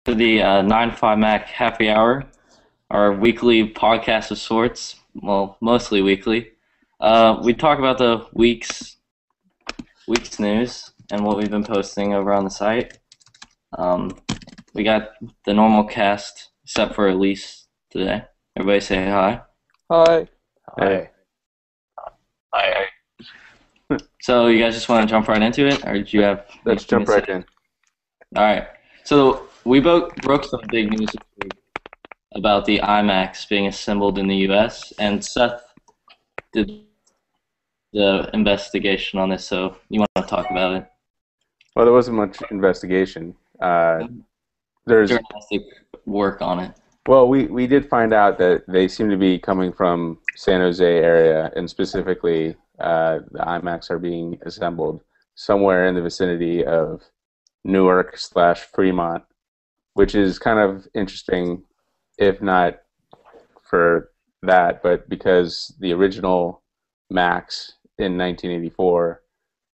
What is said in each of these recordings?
To the 9to5Mac Happy Hour, our weekly podcast of sorts. Well, mostly weekly. We talk about the week's news and what we've been posting over on the site. We got the normal cast, except for Elise today. Everybody say hi. Hi. Hey. Hi. So you guys just want to jump right into it, or did you have? Let's jump right in. All right. So we both broke some big news this week about the iMacs being assembled in the U.S. and Seth did the investigation on this. So you want to talk about it? Well, there wasn't much investigation. There's Journalistic work on it. Well, we did find out that they seem to be coming from San Jose area, and specifically the iMacs are being assembled somewhere in the vicinity of Newark/Fremont, which is kind of interesting, if not for that, but because the original Macs in 1984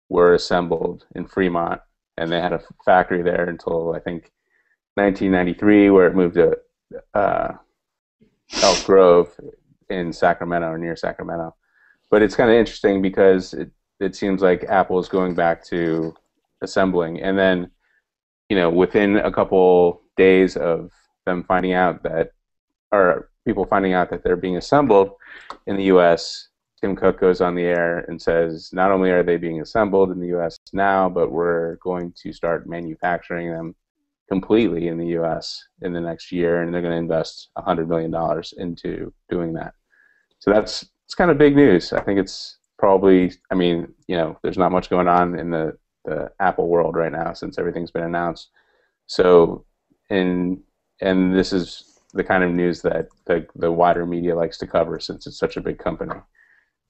were assembled in Fremont, and they had a factory there until, I think, 1993, where it moved to Elk Grove in Sacramento, or near Sacramento. But it's kind of interesting because it seems like Apple is going back to assembling. And then, within a couple days of them finding out that, or people finding out that they're being assembled in the U.S., Tim Cook goes on the air and says, not only are they being assembled in the U.S. now, but we're going to start manufacturing them completely in the U.S. in the next year, and they're going to invest $100 million into doing that. So it's kind of big news. I think it's probably, there's not much going on in the Apple world right now since everything's been announced. So, and this is the kind of news that the wider media likes to cover since it's such a big company,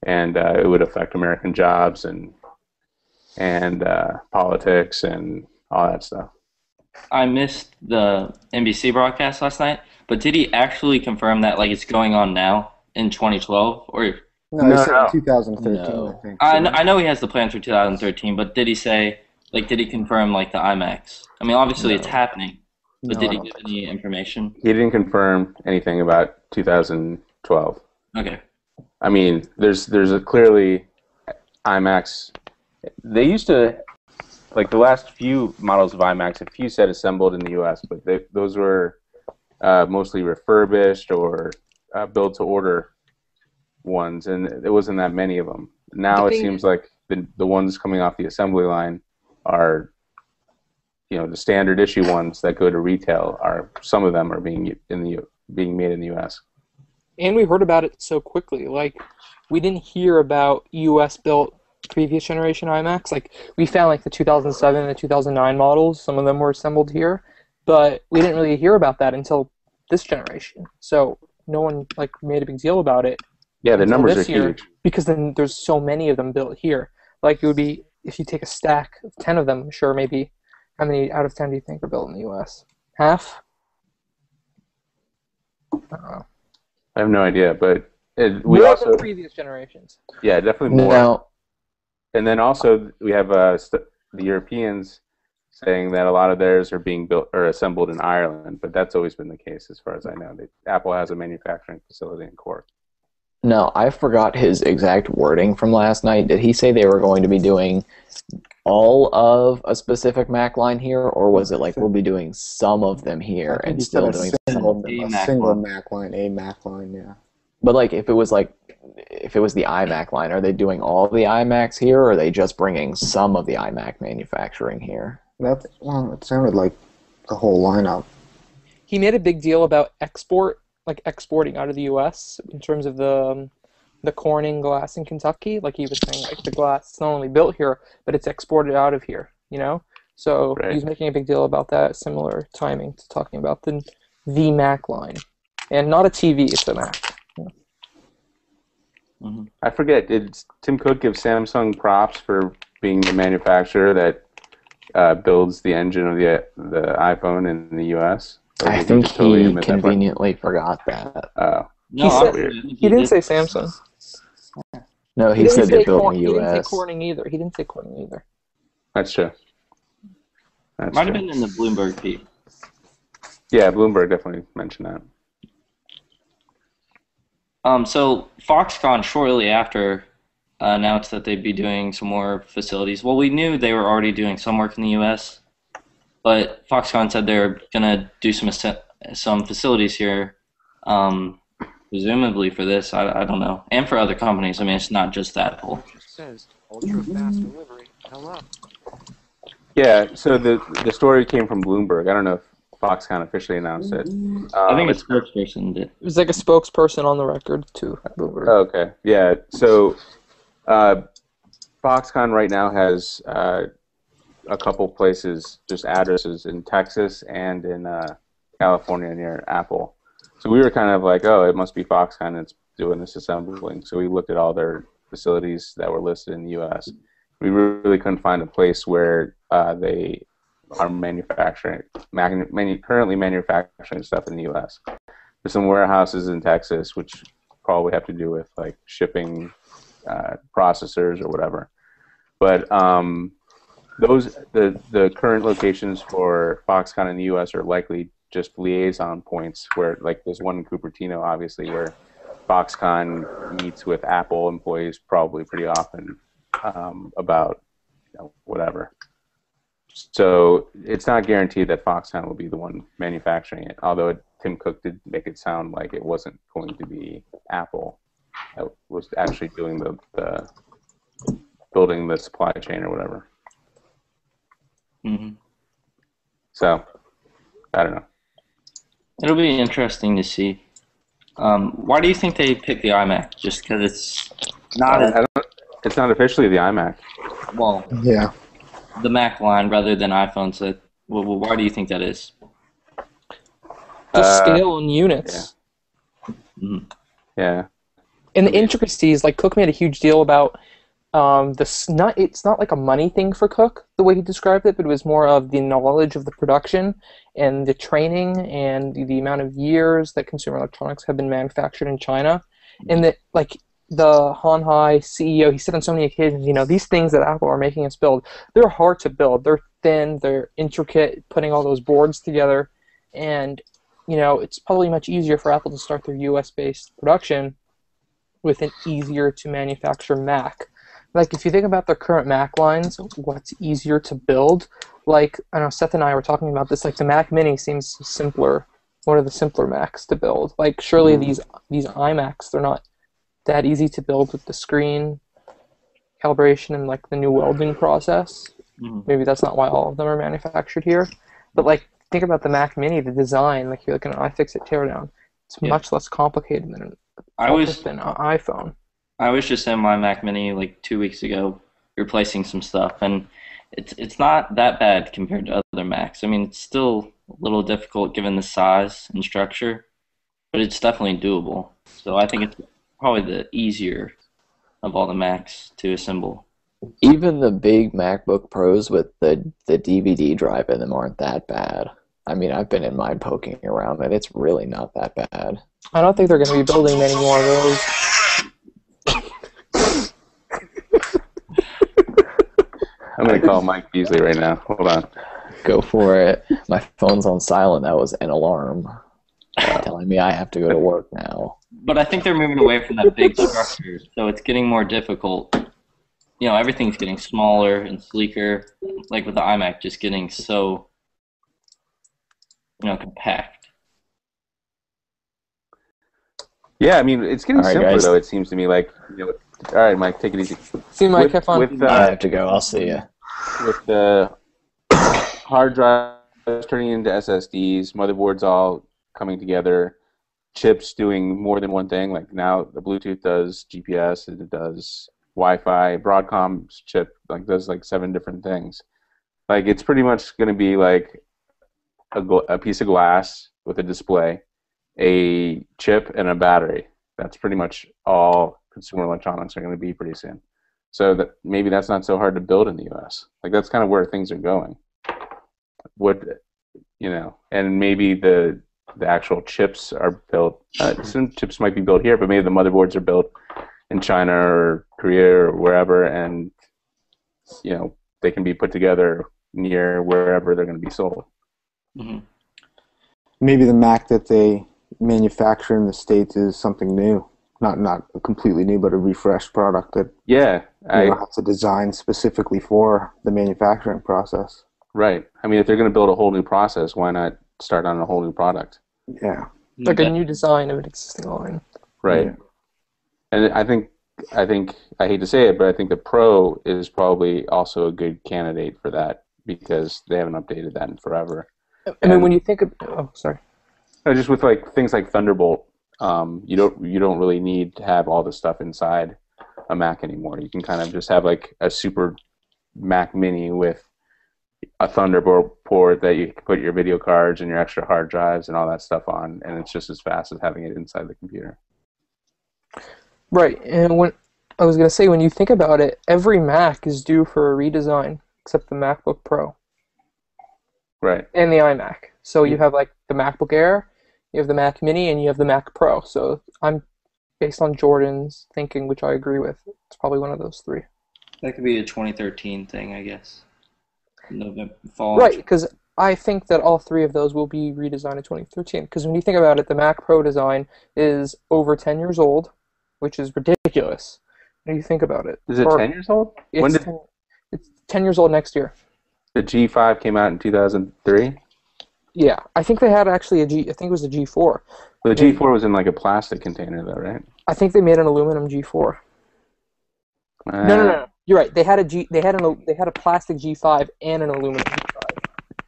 and it would affect American jobs and politics and all that stuff. I missed the NBC broadcast last night, but did he actually confirm that it's going on now in 2012? Or No, he said 2013, no. I think. I know he has the plans for 2013, but did he say, did he confirm the iMacs? I mean, obviously it's happening, but did he give any information? He didn't confirm anything about 2012. Okay. I mean, there's a clearly iMacs. They used to, the last few models of iMacs, a few said assembled in the U.S., but those were mostly refurbished or build-to-order ones, and there wasn't that many of them. Now it seems like the ones coming off the assembly line are, the standard issue ones that go to retail. Some of them are being made in the U.S. And we heard about it so quickly. We didn't hear about U.S.-built previous generation iMacs. We found the 2007 and the 2009 models. Some of them were assembled here, but we didn't really hear about that until this generation. So no one made a big deal about it. Yeah, the numbers are huge because then there's so many of them built here. It would be, if you take a stack of 10 of them, I'm sure maybe how many out of 10 do you think are built in the U.S.? Half? I don't know. I have no idea, but more also than previous generations. Yeah, definitely more. No. And then also we have the Europeans saying that a lot of theirs are being built or assembled in Ireland, but that's always been the case as far as I know. Apple has a manufacturing facility in Cork. No, I forgot his exact wording from last night. Did he say they were going to be doing all of a specific Mac line here, or was it we'll be doing some of them here and still doing some of them? A single Mac line, yeah. But if it was the iMac line, are they doing all the iMacs here, or are they just bringing some of the iMac manufacturing here? It sounded like the whole lineup. He made a big deal about exporting out of the U.S. in terms of the Corning glass in Kentucky. He was saying, the glass is not only built here, but it's exported out of here, So Right. He's making a big deal about that, similar timing to talking about the Mac line. And not a TV, it's a Mac. Mm-hmm. I forget, did Tim Cook give Samsung props for being the manufacturer that builds the engine of the iPhone in the U.S.? I think he conveniently forgot that. No, he didn't say Samsung. No, he said they're built in the He didn't say U.S. Corning either. That's true. Might have been in the Bloomberg feed. Yeah, Bloomberg definitely mentioned that. So Foxconn shortly after announced that they'd be doing some more facilities. Well, we knew they were already doing some work in the U.S., but Foxconn said they're gonna do some facilities here, presumably for this. I don't know, and for other companies. I mean, it's not just Apple. Says ultra fast delivery. Hello. Yeah, so the story came from Bloomberg. I don't know if Foxconn officially announced it. I think a It's spokesperson did. It was like a spokesperson on the record too. okay. Yeah, so Foxconn right now has a couple places, just addresses in Texas and in California near Apple. So we were kind of like, oh, it must be Foxconn that's doing this assembling. So we looked at all their facilities that were listed in the U.S. We really couldn't find a place where they are currently manufacturing stuff in the U.S. There's some warehouses in Texas, which probably have to do with like shipping processors or whatever. But the current locations for Foxconn in the U.S. are likely just liaison points where, like, there's one in Cupertino, obviously, where Foxconn meets with Apple employees probably pretty often about whatever. So it's not guaranteed that Foxconn will be the one manufacturing it, although Tim Cook did make it sound like it wasn't going to be Apple that was actually doing the building the supply chain or whatever. Mm-hmm. So, I don't know. It'll be interesting to see. Why do you think they picked the iMac? Just because it's not It's not officially the iMac. well, Yeah. the Mac line rather than iPhone. So, why do you think that is? The scale in units. Mm-hmm. Yeah. And the intricacies, like Cook made a huge deal about it's not like a money thing for Cook, the way he described it, but it was more of the knowledge of the production and the training and the amount of years that consumer electronics have been manufactured in China. And that, like, the Han Hai CEO, he said on so many occasions, these things that Apple are making us build, they're hard to build. They're thin, they're intricate, putting all those boards together. And, it's probably much easier for Apple to start their US-based production with an easier to manufacture Mac. Like, if you think about their current Mac lines, what's easier to build? Like, I know Seth and I were talking about this, like the Mac Mini seems simpler, one of the simpler Macs to build. Like, surely these iMacs, they're not that easy to build with the screen calibration and like the new welding process. Mm-hmm. Maybe that's not why all of them are manufactured here. But like, think about the Mac Mini, the design, like you're looking at an iFixit teardown. It's much less complicated than an iPhone. I was just in my Mac Mini like 2 weeks ago, replacing some stuff, and it's not that bad compared to other Macs. I mean, it's still a little difficult given the size and structure, but it's definitely doable. So I think it's probably the easier of all the Macs to assemble. Even the big MacBook Pros with the DVD drive in them aren't that bad. I mean, I've been in mine poking around, and it's really not that bad. I don't think they're going to be building many more of those. I'm going to call Mike Beasley right now. Hold on. Go for it. My phone's on silent. That was an alarm telling me I have to go to work now. But I think they're moving away from that big structure, so it's getting more difficult. Everything's getting smaller and sleeker, like with the iMac just getting so, compact. Yeah, I mean, it's getting All right, simpler, guys. though, it seems to me. Like, all right, Mike, take it easy. See, Mike, have fun. I have to go. I'll see you. With the hard drives turning into SSDs, motherboards all coming together, chips doing more than one thing. Like now, the Bluetooth does GPS, and it does Wi-Fi. Broadcom's chip does 7 different things. Like, it's pretty much going to be like a piece of glass with a display, a chip, and a battery. That's pretty much all consumer electronics are going to be pretty soon. So maybe that's not so hard to build in the U.S. Like, that's kind of where things are going. And maybe the actual chips are built. Some chips might be built here, but maybe the motherboards are built in China or Korea or wherever, and they can be put together near wherever they're going to be sold. Mm-hmm. Maybe the Mac that they manufacture in the States is something new. Not completely new, but a refreshed product that Yeah, has a design specifically for the manufacturing process. right. I mean, if they're going to build a whole new process, why not start on a whole new product? Yeah. Like a new design of an existing line. Right. Yeah. And I hate to say it, but I think the Pro is probably also a good candidate for that because they haven't updated that in forever. I mean, And when you think of, oh, sorry. just with like things like Thunderbolt, you don't really need to have all the stuff inside a Mac anymore. You can kind of just have like a super Mac Mini with a Thunderbolt port that you can put your video cards and your extra hard drives and all that stuff on, and it's just as fast as having it inside the computer. Right, and when I was going to say, when you think about it, every Mac is due for a redesign except the MacBook Pro Right. and the iMac. So you have like the MacBook Air, you have the Mac Mini, and you have the Mac Pro. So I'm based on Jordan's thinking, which I agree with. It's probably one of those three. That could be a 2013 thing, I guess. November, fall. Right, because I think that all three of those will be redesigned in 2013. Because when you think about it, the Mac Pro design is over 10 years old, which is ridiculous. When you think about it. Is it 10 years old? When did It's 10 years old next year. the G5 came out in 2003? Yeah, I think they had actually I think it was a G4. Well, the G4 was in like a plastic container, though, right? I think they made an aluminum G4. No. You're right. They had a plastic G5 and an aluminum G5.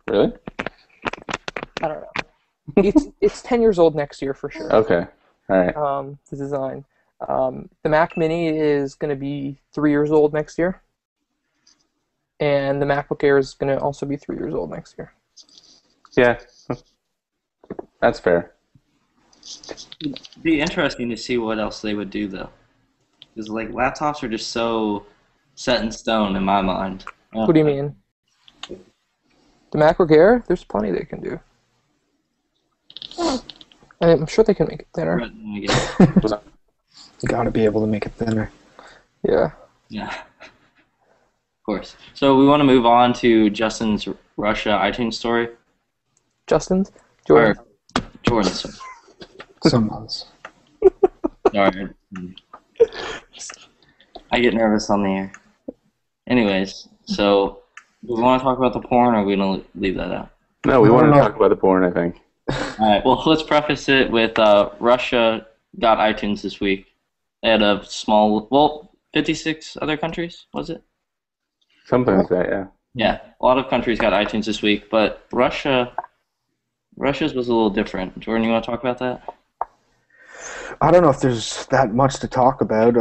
Really? I don't know. It's 10 years old next year for sure. Okay. All right. The design. The Mac Mini is going to be 3 years old next year, and the MacBook Air is going to also be 3 years old next year. Yeah, that's fair. It'd be interesting to see what else they would do, though. Because, like, laptops are just so set in stone in my mind. What do you mean? The MacBook Air? There's plenty they can do. I'm sure they can make it thinner. I guess. You got to be able to make it thinner. Yeah. Yeah. Of course. So we want to move on to Justin's Russia iTunes story. Justin's? Jordan. Or Jordan's. Someone's. Sorry. I get nervous on the air. Anyways, so do we want to talk about the porn, or are we going to leave that out? No, we want to talk about the porn, I think. All right. Well, let's preface it with Russia got iTunes this week. They had a small, 56 other countries, was it? Something like that, yeah. Yeah, a lot of countries got iTunes this week, but Russia's was a little different. Jordan, you want to talk about that? I don't know if there's that much to talk about.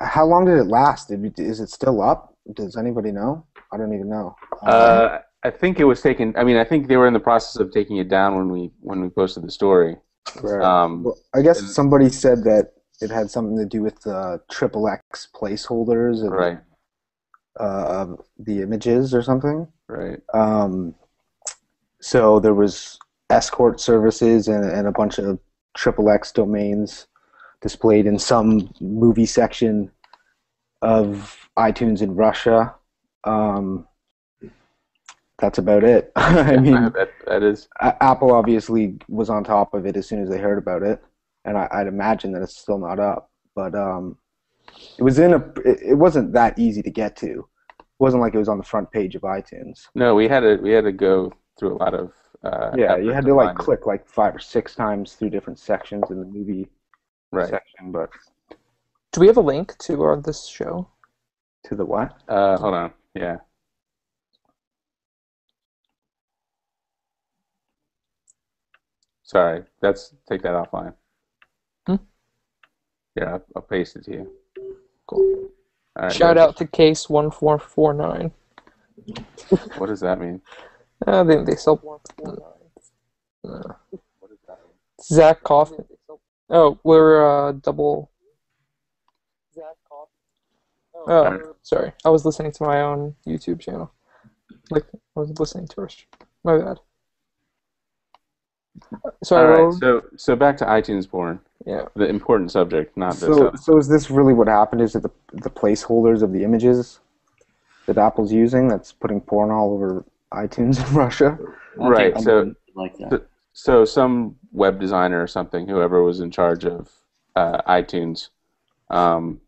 How long did it last? Is it still up? Does anybody know? I don't even know. I think it was taken. I mean, I think they were in the process of taking it down when we posted the story. Right. Well, I guess somebody said that it had something to do with the XXX placeholders of, right. Of the images or something. Right. So there was escort services and a bunch of XXX domains displayed in some movie section of iTunes in Russia. That's about it. I mean, that is. Apple obviously was on top of it as soon as they heard about it, and I'd imagine that it's still not up. But it was it wasn't that easy to get to. It wasn't like it was on the front page of iTunes. No, we had to go through a lot of. Yeah, you had to like find click like 5 or 6 times through different sections in the movie section. But Do we have a link to this show? to the what? Hold on. Yeah. Sorry, take that offline. Yeah, I'll paste it to you. Cool. All right, Shout out to Case 1449. What does that mean? They sell 149. Zach Kaufman. Oh, we're double. Zach Kaufman. Oh, Alright. sorry. I was listening to my own YouTube channel. Like, I was listening to us. My bad. Sorry. All right, so back to iTunes porn. Yeah. The important subject, not this other. So is this really what happened? Is it the placeholders of the images that Apple's using that's putting porn all over iTunes in Russia? Right. So like that. So some web designer or something, whoever was in charge of iTunes, um,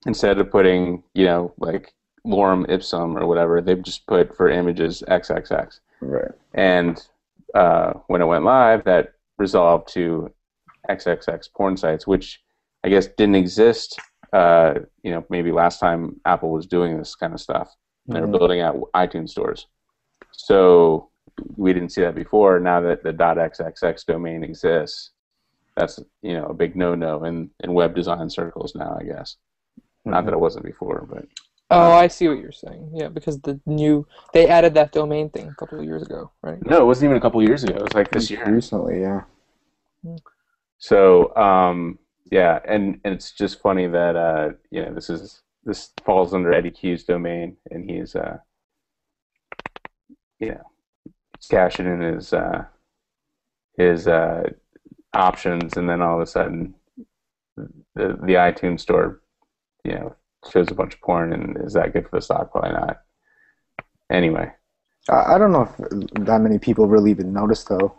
instead of putting, like lorem ipsum or whatever, they've just put for images XXX. Right. And when it went live, that resolved to XXX porn sites, which I guess didn't exist. Maybe last time Apple was doing this kind of stuff, they were building out iTunes stores. So we didn't see that before. Now that the .xxx domain exists, that's a big no-no in web design circles now, I guess. Not that it wasn't before, but Oh, I see what you're saying. Yeah, because they added that domain thing a couple of years ago, right? no, it wasn't even a couple years ago. It was like this year. Recently, yeah. So yeah, and it's just funny that this falls under Eddie Q's domain, and he's cashing in his options, and then all of a sudden the iTunes store shows a bunch of porn, and is that good for the stock? Probably not. Anyway, I don't know if that many people really even noticed, though.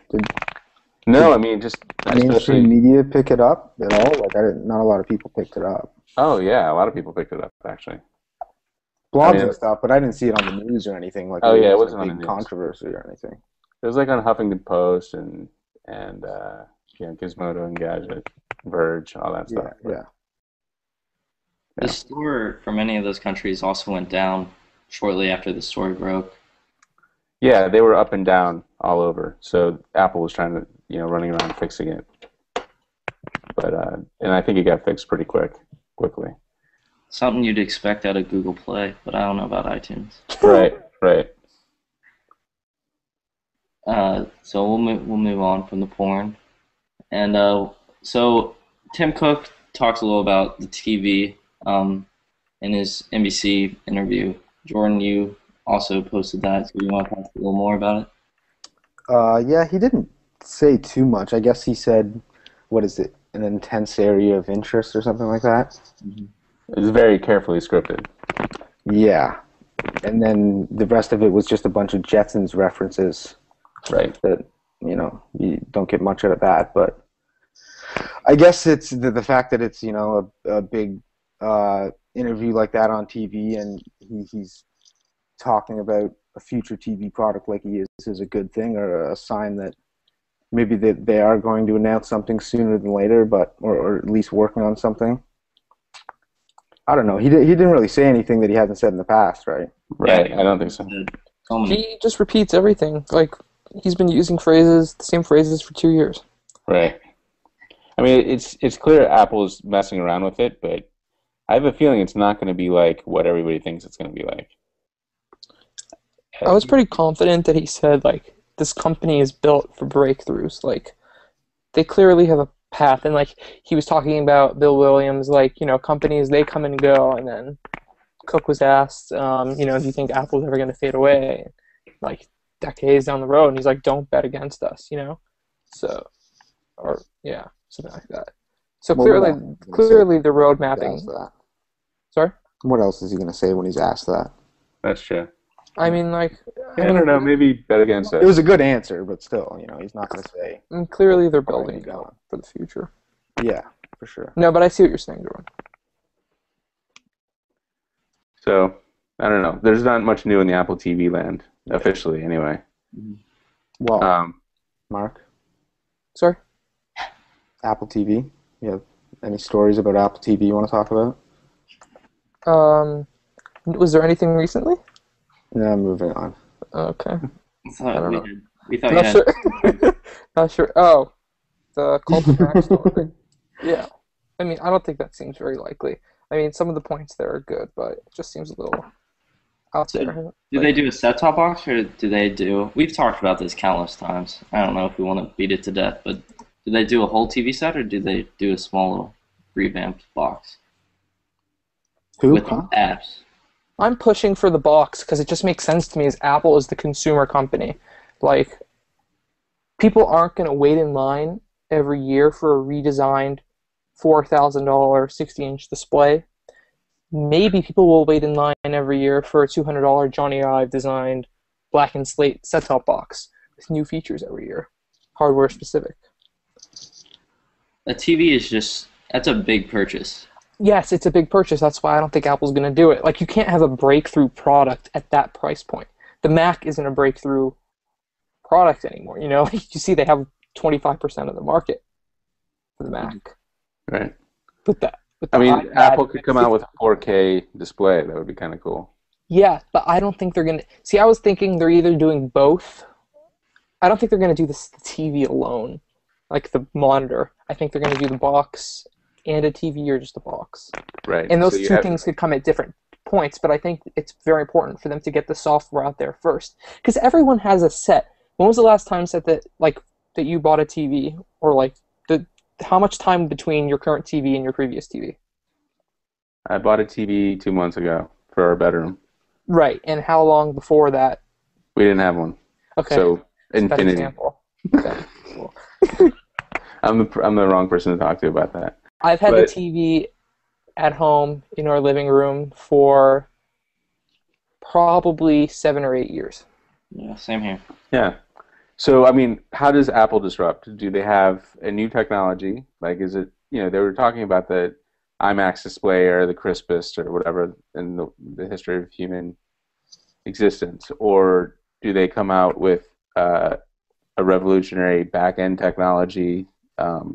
no, I mean, just Mainstream especially. media pick it up at all? Like, not a lot of people picked it up. Oh yeah, a lot of people picked it up actually. Blogs and stuff, but I didn't see it on the news or anything. Like, Oh yeah, it was wasn't a on the big news. controversy or anything. It was like on Huffington Post and Gizmodo, Engadget, Verge, all that stuff. Yeah. The store for many of those countries also went down shortly after the story broke. Yeah, they were up and down all over. So Apple was trying to, running around fixing it. But and I think it got fixed pretty quickly. Something you'd expect out of Google Play, but I don't know about iTunes. Right. So we'll move on from the porn, and so Tim Cook talks a little about the TV in his NBC interview. Jordan, you also posted that, so you want to talk a little more about it? Yeah, he didn't say too much. I guess he said, what is it, an intense area of interest or something like that? It was very carefully scripted. Yeah. And then the rest of it was just a bunch of Jetsons references. Right. That, you don't get much out of that. But I guess it's the fact that it's, a big interview like that on TV, and he's talking about a future TV product like he is a good thing, or a sign that maybe they are going to announce something sooner than later, or at least working on something. I don't know. He didn't really say anything that he hasn't said in the past, right? Right. I don't think so. He just repeats everything. Like, he's been using the same phrases for 2 years. Right. I mean, it's clear Apple's messing around with it, but I have a feeling it's not going to be like what everybody thinks it's going to be like. I was pretty confident that he said, like, this company is built for breakthroughs. Like, they clearly have a path. And, like, he was talking about Bill Williams, like, companies, they come and go. And then Cook was asked, do you think Apple's ever going to fade away? Like, decades down the road. And he's like, don't bet against us, So, something like that. So clearly the road mapping. Sorry? What else is he going to say when he's asked that? That's true. I mean, like... I don't know, maybe bet against us. It was a good answer, but still, he's not going to say... And clearly they're building it out for the future. Yeah, for sure. No, but I see what you're saying, Jordan. So, I don't know. There's not much new in the Apple TV land, officially, anyway. Well, Mark? Sorry? Apple TV? You have any stories about Apple TV you want to talk about? Was there anything recently? No, moving on. Okay. I don't know. We thought you Not had... sure. Not sure. Oh, the Cult of Mac story. Yeah. I mean, I don't think that seems very likely. I mean, some of the points there are good, but it just seems a little out there. Do they do a set-top box, or do they do... We've talked about this countless times. I don't know if we want to beat it to death, but do they do a whole TV set, or do they do a small little revamped box? Who? With apps. I'm pushing for the box because it just makes sense to me as Apple is the consumer company. Like, people aren't going to wait in line every year for a redesigned $4,000 60-inch display. Maybe people will wait in line every year for a $200 Johnny Ive designed black and slate set-top box with new features every year. hardware specific. A TV is that's a big purchase. Yes, it's a big purchase. That's why I don't think Apple's going to do it. Like, you can't have a breakthrough product at that price point. The Mac isn't a breakthrough product anymore. You know, like, you see they have 25% of the market for the Mac. Right. With that. I mean, iPad, Apple could come out with a 4K display. That would be kind of cool. Yeah, but I don't think they're going to... See, I was thinking they're either doing both. I don't think they're going to do the TV alone, like the monitor. I think they're going to do the box and a TV or just a box. Right. And those two things could come at different points, but I think it's very important for them to get the software out there first. Because everyone has a set. When was the last time that you bought a TV? Or like how much time between your current TV and your previous TV? I bought a TV 2 months ago for our bedroom. Right. And how long before that? We didn't have one. Okay. So That's infinity. example. Okay. Cool. I'm the wrong person to talk to about that. I've had the TV at home in our living room for probably 7 or 8 years. Yeah, same here. Yeah. So, I mean, how does Apple disrupt? Do they have a new technology? Like, is it, they were talking about the IMAX display or the crispest or whatever in the history of human existence. Or do they come out with a revolutionary back-end technology, a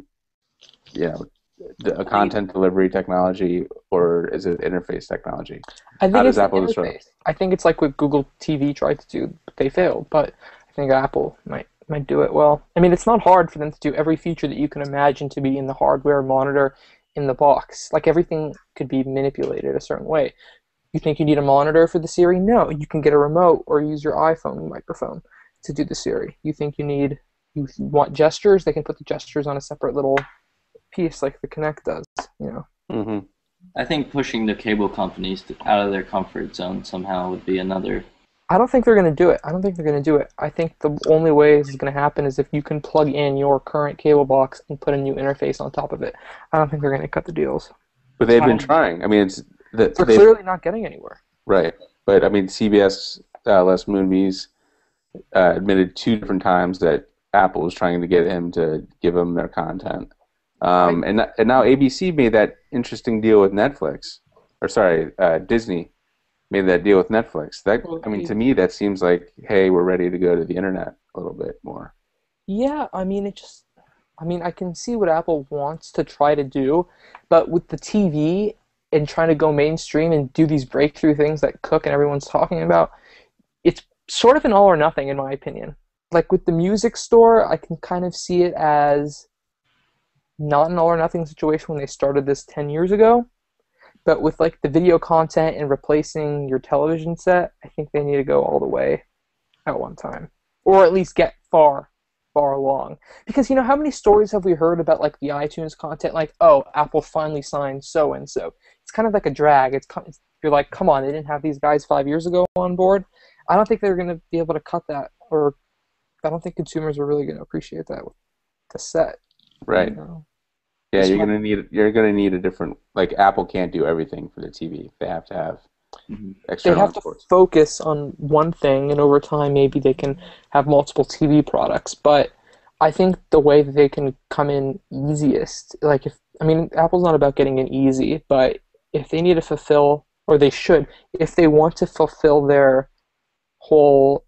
content delivery technology, or is it interface technology? I think how it's does Apple disrupt? interface. I think it's like what Google TV tried to do, but they failed. But I think Apple might do it well. I mean, it's not hard for them to do every feature that you can imagine to be in the hardware monitor in the box. Like, everything could be manipulated a certain way. You think you need a monitor for the Siri? No, you can get a remote or use your iPhone microphone to do the Siri. You think you want gestures? They can put the gestures on a separate little piece like the Kinect does. Mm-hmm. I think pushing the cable companies out of their comfort zone somehow would be another. I don't think they're going to do it. I think the only way this is going to happen is if you can plug in your current cable box and put a new interface on top of it. I don't think they're going to cut the deals. But they've been trying. I mean, they're clearly not getting anywhere. Right. But, I mean, CBS, Les Moonves, admitted 2 different times that Apple was trying to get him to give them their content. And now ABC made that interesting deal with Netflix. Or, sorry, Disney made that deal with Netflix. To me, that seems like, hey, we're ready to go to the internet a little bit more. Yeah, I mean, I can see what Apple wants to try to do, but with the TV and trying to go mainstream and do these breakthrough things that Cook and everyone's talking about, it's sort of an all or nothing, in my opinion. Like, with the music store, I can kind of see it as not an all or nothing situation when they started this 10 years ago. But with, like, the video content and replacing your television set, I think they need to go all the way at one time. Or at least get far along. Because, how many stories have we heard about, like, the iTunes content? Like, oh, Apple finally signed so-and-so. It's kind of like a drag. You're like, come on, they didn't have these guys 5 years ago on board. I don't think they're going to be able to cut that. Or I don't think consumers are really going to appreciate that with the set. Right. Yeah, you're gonna need a different, like, Apple can't do everything for the TV. They have to have external. They have to focus on one thing, and over time maybe they can have multiple TV products. But I think the way that they can come in easiest, Apple's not about getting in easy, but if they need to fulfill, or they should, if they want to fulfill their whole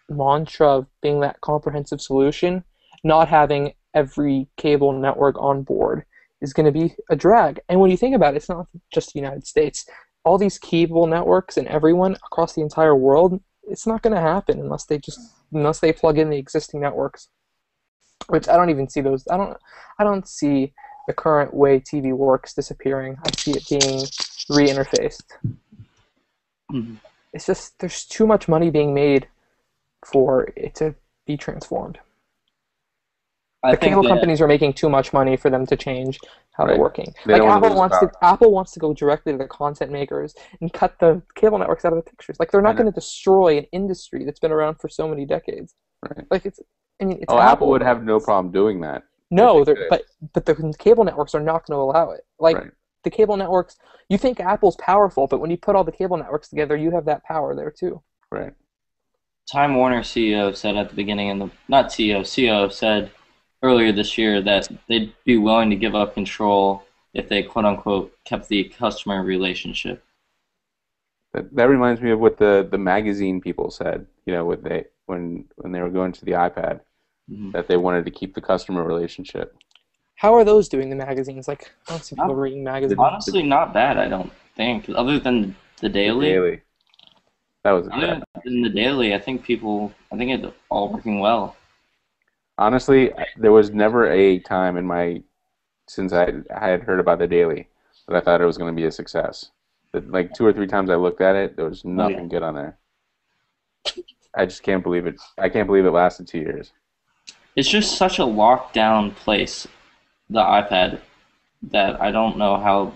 mantra of being that comprehensive solution, not having every cable network on board is going to be a drag. And when you think about it, it's not just the United States. All these cable networks and everyone across the entire world, it's not going to happen unless they plug in the existing networks. Which I don't even see those. I don't see the current way TV works disappearing. I see it being re-interfaced. Mm-hmm. It's just there's too much money being made for it to be transformed. The cable companies are making too much money for them to change how they're working. Like, Apple wants to go directly to the content makers and cut the cable networks out of the pictures. Like, they're not going to destroy an industry that's been around for so many decades. Right. Like, it's Apple would have no problem doing that. No, but the cable networks are not going to allow it. Like, the cable networks, you think Apple's powerful, but when you put all the cable networks together, you have that power there too. Right. Time Warner CEO said at the beginning, not CEO, COO said earlier this year that they'd be willing to give up control if they quote unquote kept the customer relationship. That reminds me of what the magazine people said. When they were going to the iPad, that they wanted to keep the customer relationship. How are those doing, the magazines? Like, I don't see people Not- reading magazines. Honestly, not bad, I don't think. Other than the Daily. Daily. That was a Other bad. than the Daily, I think it's all working well. Honestly, there was never a time since I had heard about the Daily that I thought it was going to be a success. But like 2 or 3 times I looked at it, there was nothing good on there. I just can't believe it. I can't believe it lasted 2 years. It's just such a locked down place, the iPad, that I don't know how,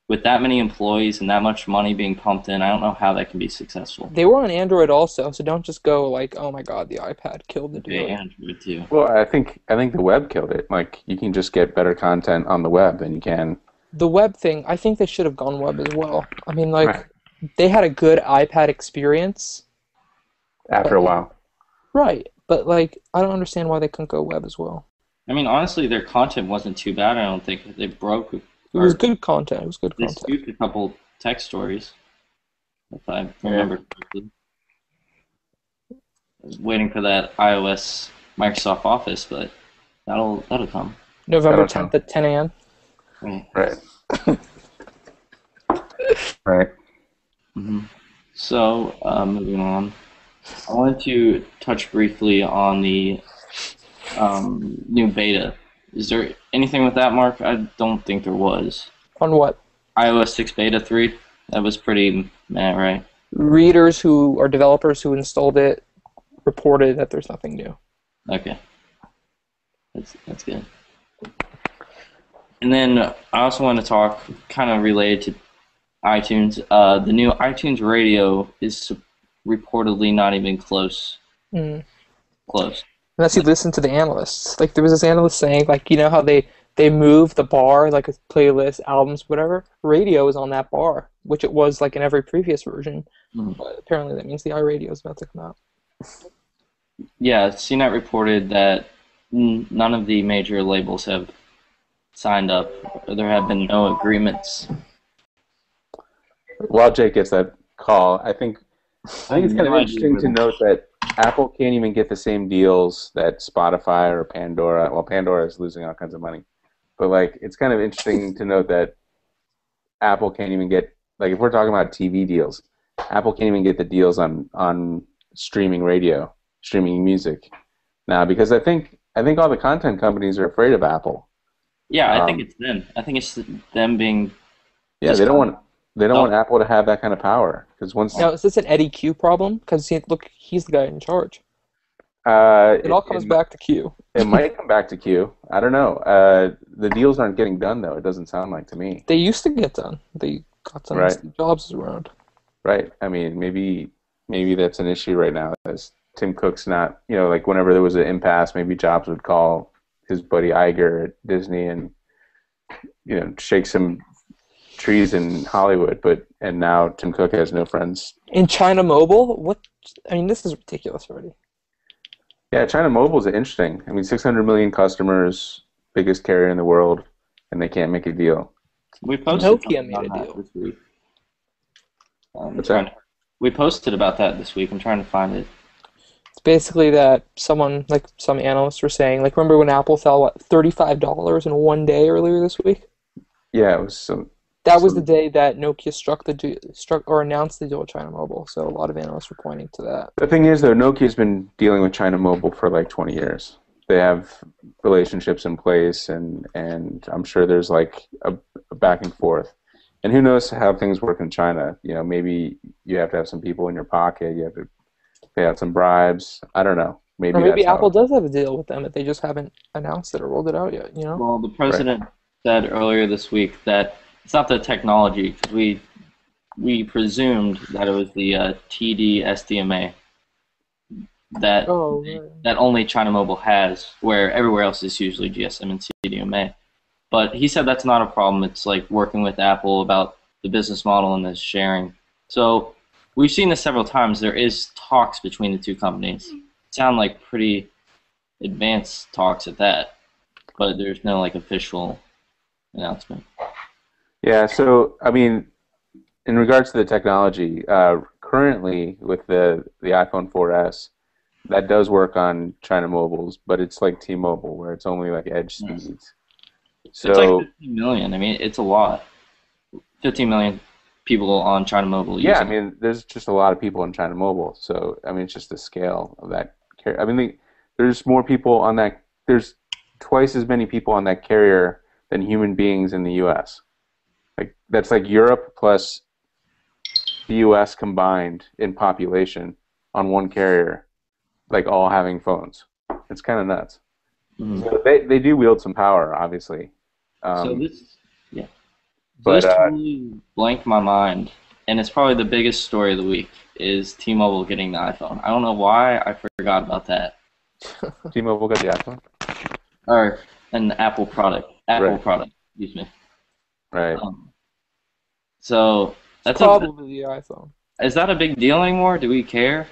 with that many employees and that much money being pumped in, I don't know how that can be successful. They were on Android also, so don't just go like, oh my god, the iPad killed the deal. Yeah, Android too. Well, I think the web killed it. Like you can just get better content on the web than you can. The web thing, I think they should have gone web as well. I mean, like, Right. they had a good iPad experience. After a while. Right, but like, I don't understand why they couldn't go web as well. I mean, honestly, their content wasn't too bad. I don't think they broke. It was good content. It was good They content. scooped a couple tech stories, if I remember correctly. I was waiting for that iOS Microsoft Office, but that'll come. November That'll 10th at 10 a.m. Right. Right. Right. So, moving on, I wanted to touch briefly on the new beta. Is there anything with that, Mark? I don't think there was. On what? iOS 6 Beta 3? That was pretty meh, right? Readers who are developers who installed it reported that there's nothing new. Okay. That's good. And then I also want to talk, kind of related to iTunes. The new iTunes Radio is reportedly not even close. Close. Unless you listen to the analysts. Like, there was this analyst saying, like, you know how they move the bar, like a playlist, albums, whatever? Radio is on that bar, which it was, like, in every previous version. But apparently that means the iRadio is about to come out. Yeah, CNET reported that none of the major labels have signed up. There have been no agreements. While Jake gets that call, I think it's kind of interesting to note that Apple can't even get the same deals that Spotify or Pandora. Well, Pandora is losing all kinds of money, but like it's kind of interesting to note that Apple can't even get, like, if we're talking about TV deals, Apple can't even get the deals on streaming radio, streaming music now, because I think all the content companies are afraid of Apple. Yeah, I think it's them. I think it's them being. Yeah, they don't want Apple to have that kind of power, because once. Now, is this an Eddie Q problem? Because, look, he's the guy in charge. It all comes back to Q. It might come back to Q. I don't know. The deals aren't getting done, though. It doesn't sound like to me. They used to get done. They got some jobs around. Right. I mean, maybe that's an issue right now. As Tim Cook's not, like whenever there was an impasse, maybe Jobs would call his buddy Iger at Disney and, shake some trees in Hollywood. And now Tim Cook has no friends. In China Mobile? What? I mean, this is ridiculous already. Yeah, China Mobile is interesting. I mean, 600 million customers, biggest carrier in the world, and they can't make a deal. We posted Nokia made a deal this week. What's that? We posted about that this week. I'm trying to find it. It's basically that some analysts were saying, like, remember when Apple fell, $35 in one day earlier this week? Yeah, it was some. That was the day that Nokia announced the deal with China Mobile. So a lot of analysts were pointing to that. The thing is, though, Nokia's been dealing with China Mobile for like 20 years. They have relationships in place, and I'm sure there's like a back and forth. And who knows how things work in China? Maybe you have to have some people in your pocket. You have to pay out some bribes. I don't know. Maybe Apple does have a deal with them, but they just haven't announced it or rolled it out yet. Well, the president said earlier this week that it's not the technology, because we presumed that it was the TD SDMA that only China Mobile has, where everywhere else is usually GSM and CDMA. But he said that's not a problem. It's like working with Apple about the business model and the sharing. So we've seen this several times. There is talks between the two companies. Sound like pretty advanced talks at that, but there's no like official announcement. Yeah, so I mean, in regards to the technology, currently with the iPhone 4S, that does work on China Mobiles, but it's like T-Mobile, where it's only like edge Yes. speeds. It's like So 15 million. I mean, it's a lot. 15 million people on China Mobile yeah, I using it. mean, there's just a lot of people on China Mobile. So I mean, it's just the scale of that. I mean, there's more people on that. There's twice as many people on that carrier than human beings in the U.S. Like that's like Europe plus the U.S. combined in population on one carrier, like all having phones. It's kind of nuts. Mhm. So they do wield some power, obviously. So Um, this, yeah. So but this totally blanked my mind, and it's probably the biggest story of the week is T-Mobile getting the iPhone. I don't know why I forgot about that. T-Mobile got the iPhone, Or an Apple product. Apple Right. product, excuse me. right? So It's that's probably the iPhone. is that a big deal anymore? Do we care?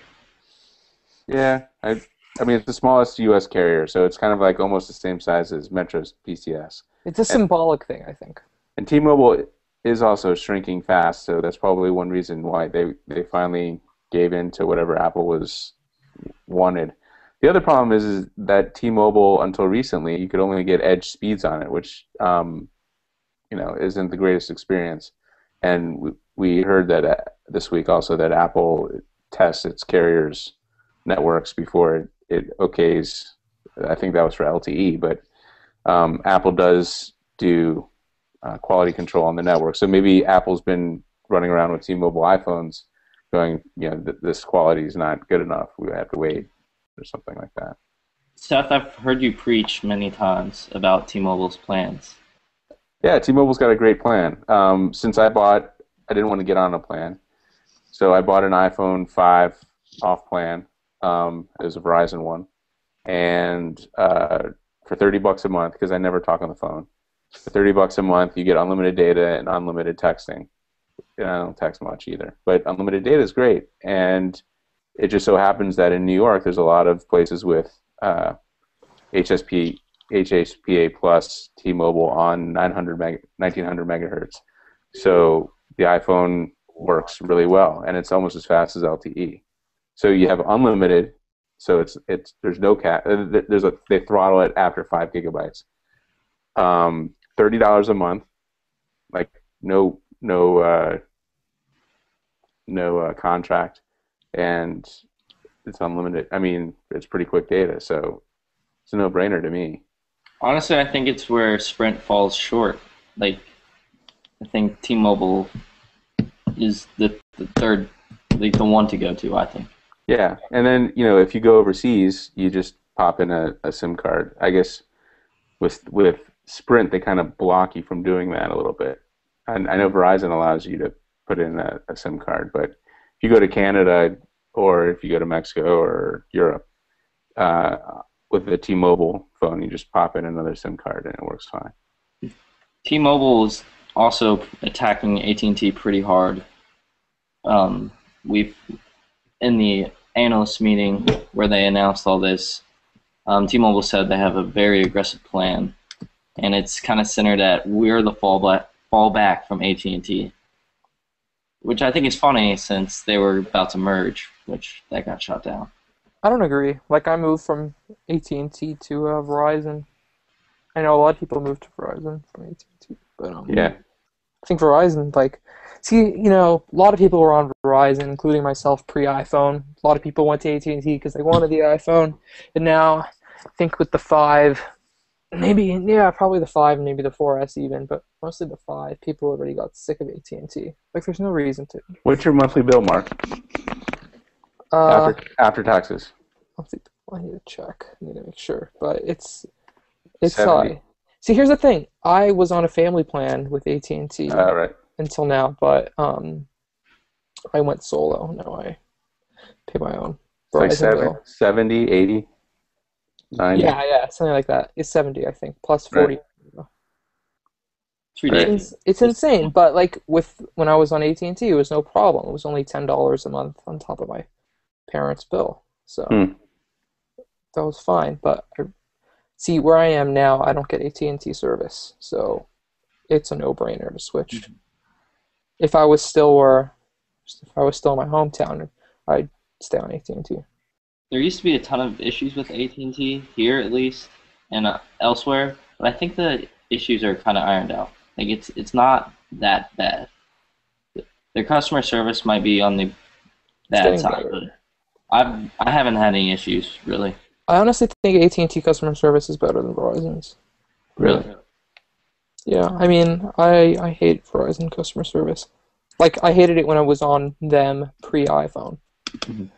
Yeah, I mean it's the smallest U.S. carrier, so it's kind of like almost the same size as Metro's PCS. It's a symbolic thing, I think. And T-Mobile is also shrinking fast, so that's probably one reason why they finally gave in to whatever Apple was wanted. The other problem is that T-Mobile, until recently, you could only get edge speeds on it, which isn't the greatest experience. And we heard that this week also that Apple tests its carriers' networks before it okays. I think that was for LTE, but Apple does do quality control on the network. So maybe Apple's been running around with T-Mobile iPhones going, this quality is not good enough. We have to wait or something like that. Seth, I've heard you preach many times about T-Mobile's plans. Yeah, T-Mobile's got a great plan. Since I didn't want to get on a plan. So I bought an iPhone 5 off plan. It was a Verizon one. And for $30 a month, because I never talk on the phone, for $30 a month, you get unlimited data and unlimited texting. I don't text much either, but unlimited data is great. And it just so happens that in New York, there's a lot of places with HSPA plus T-Mobile on 1900 megahertz. So the iPhone works really well, and it's almost as fast as LTE. So you have unlimited. So it's there's no cap. They throttle it after 5 gigabytes. $30 a month, like no contract, and it's unlimited. I mean, it's pretty quick data, so it's a no-brainer to me. Honestly, I think it's where Sprint falls short. Like, I think T-Mobile is the third, like the one to go to, I think. Yeah, and then if you go overseas, you just pop in a SIM card. I guess with Sprint, they kind of block you from doing that a little bit. And I know Verizon allows you to put in a SIM card, but if you go to Canada or if you go to Mexico or Europe, with the T-Mobile phone, you just pop in another SIM card and it works fine. T-Mobile is also attacking AT&T pretty hard. We've in the analyst meeting where they announced all this, T-Mobile said they have a very aggressive plan, and it's kind of centered at we're the fallback from AT&T, which I think is funny since they were about to merge, which that got shut down. I don't agree. Like, I moved from AT&T to Verizon. I know a lot of people moved to Verizon from AT&T, but Yeah. I think Verizon, a lot of people were on Verizon, including myself, pre-iPhone. A lot of people went to AT&T because they wanted the iPhone, and now I think with the 5, probably the 5 and maybe the 4S even, but mostly the 5, people already got sick of AT&T. Like, there's no reason to. What's your monthly bill, Mark? After taxes. I need to check. I need to make sure, but it's 70. high. See, here's the thing. I was on a family plan with AT&T Right. until now, but I went solo. Now I pay my own It's like Verizon bill. 70, 80, 90. Yeah, something like that. It's 70, I think, plus 40. It's Right. ridiculous. It's insane. But like when I was on AT&T, it was no problem. It was only $10 a month on top of my parents' bill, so Hmm. that was fine. But see, where I am now, I don't get AT&T service, so it's a no-brainer to switch. If I was still in my hometown, I'd stay on AT&T. There used to be a ton of issues with AT&T here, at least, and elsewhere. But I think the issues are kind of ironed out. Like it's not that bad. Their customer service might be on the It's bad getting side, better. but I haven't had any issues really. I honestly think AT&T customer service is better than Verizon's. Really. Yeah, I mean, I hate Verizon customer service. Like, I hated it when I was on them pre-iPhone. Mhm.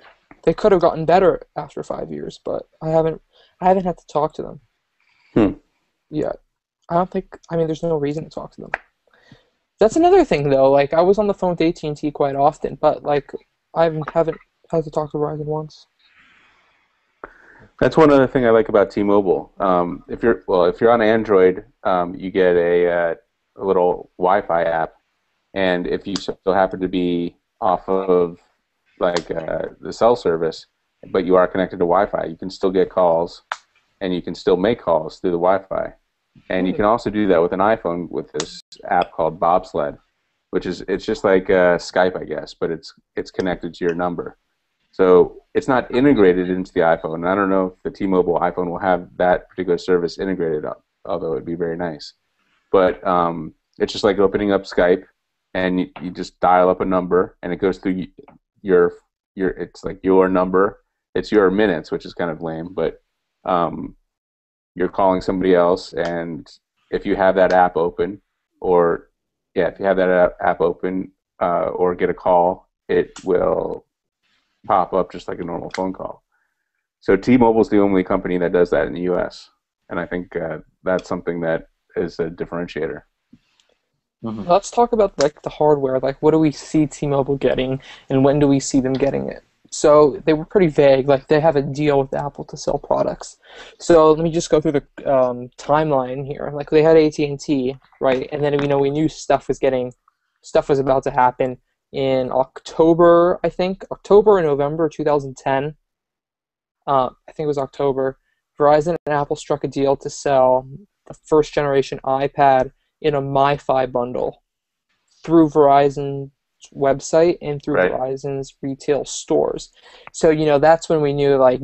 They could have gotten better after 5 years, but I haven't had to talk to them Hmm. yet. I mean, there's no reason to talk to them. That's another thing, though. Like, I was on the phone with AT&T quite often, but, like, I haven't had to talk to Verizon once. That's one other thing I like about T-Mobile. If you're on Android, you get a little Wi-Fi app, and if you still happen to be off of like the cell service, but you are connected to Wi-Fi, you can still get calls, and you can still make calls through the Wi-Fi. And you can also do that with an iPhone with this app called Bobsled, which is it's just like Skype, I guess, but it's connected to your number. So it's not integrated into the iPhone. And I don't know if the T-Mobile iPhone will have that particular service integrated, although it'd be very nice. But it's just like opening up Skype, and you just dial up a number, and it goes through your it's like your number. It's your minutes, which is kind of lame, but you're calling somebody else, and if you have that app open, or yeah, if you have that app open or get a call, it will pop up just like a normal phone call. So T-Mobile's the only company that does that in the U.S., and I think that's something that is a differentiator. Mhm. Let's talk about like the hardware. Like, what do we see T-Mobile getting, and when do we see them getting it? So they were pretty vague. Like, they have a deal with Apple to sell products. So let me just go through the timeline here. Like, they had AT&T, right? And then we knew stuff was about to happen in October. I think October and November 2010. I think it was October. Verizon and Apple struck a deal to sell the first generation iPad in a MiFi bundle through Verizon's website and through Right. Verizon's retail stores. So, that's when we knew, like,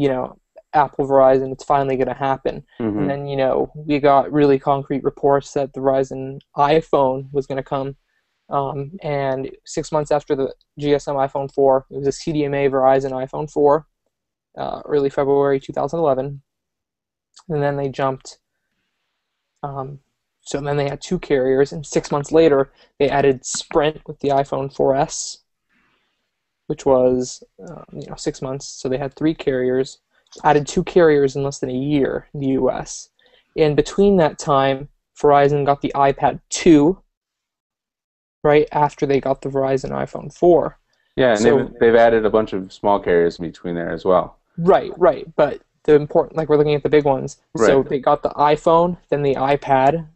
Apple, Verizon, it's finally going to happen. Mm-hmm. And then, we got really concrete reports that the Verizon iPhone was going to come. And 6 months after the GSM iPhone 4, it was a CDMA Verizon iPhone 4, early February 2011. And then they jumped. So then they had two carriers, and 6 months later, they added Sprint with the iPhone 4S, which was 6 months. So they had three carriers, added two carriers in less than a year in the U.S. And between that time, Verizon got the iPad 2, right after they got the Verizon iPhone 4. Yeah, and So- they've added a bunch of small carriers in between there as well. Right. But the important, like, we're looking at the big ones. So Right. they got the iPhone, then the iPad.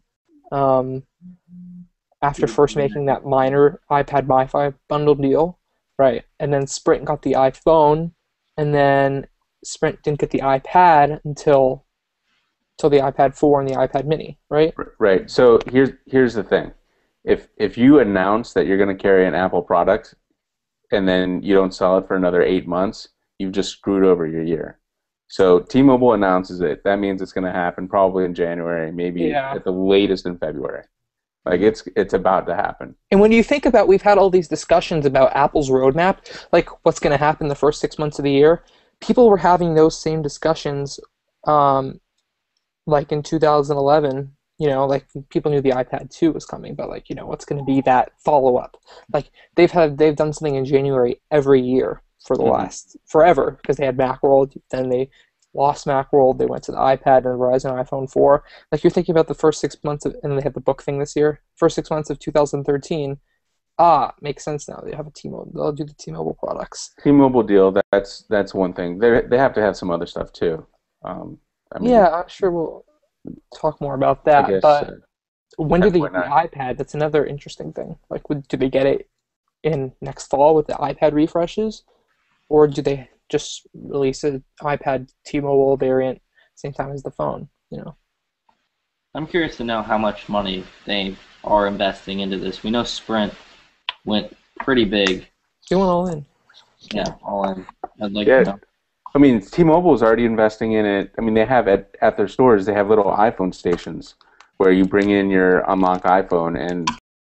After first making that minor iPad MiFi bundle deal, right? And then Sprint got the iPhone, and then Sprint didn't get the iPad until the iPad 4 and the iPad Mini, right? Right. So here's the thing. If you announce that you're going to carry an Apple product and then you don't sell it for another 8 months, you've just screwed over your year. So T-Mobile announces it. That means it's going to happen probably in January, maybe Yeah. at the latest in February. Like it's about to happen. And when you think about, we've had all these discussions about Apple's roadmap, like what's going to happen the first 6 months of the year. People were having those same discussions, like in 2011. Like, people knew the iPad 2 was coming, but, like, what's going to be that follow-up? Like, they've done something in January every year for the last forever, because they had Macworld, then they lost Macworld, they went to the iPad and the Verizon iPhone 4. Like, you're thinking about the first 6 months and they had the book thing this year. First 6 months of 2013. Makes sense now. They have a T-Mobile. They'll do the T-Mobile products. T-Mobile deal. That's one thing. They have to have some other stuff too. I mean, Yeah, I'm sure we'll talk more about I that. guess But When do they get the 10.9. iPad? That's another interesting thing. Like, do they get it in next fall with the iPad refreshes, or do they just release an iPad T-Mobile variant same time as the phone? You know. I'm curious to know how much money they are investing into this. We know Sprint went pretty big. They went all in. Yeah, all in. I'd like Yeah. to know. I mean, T-Mobile is already investing in it. I mean, they have at their stores, they have little iPhone stations where you bring in your unlocked iPhone and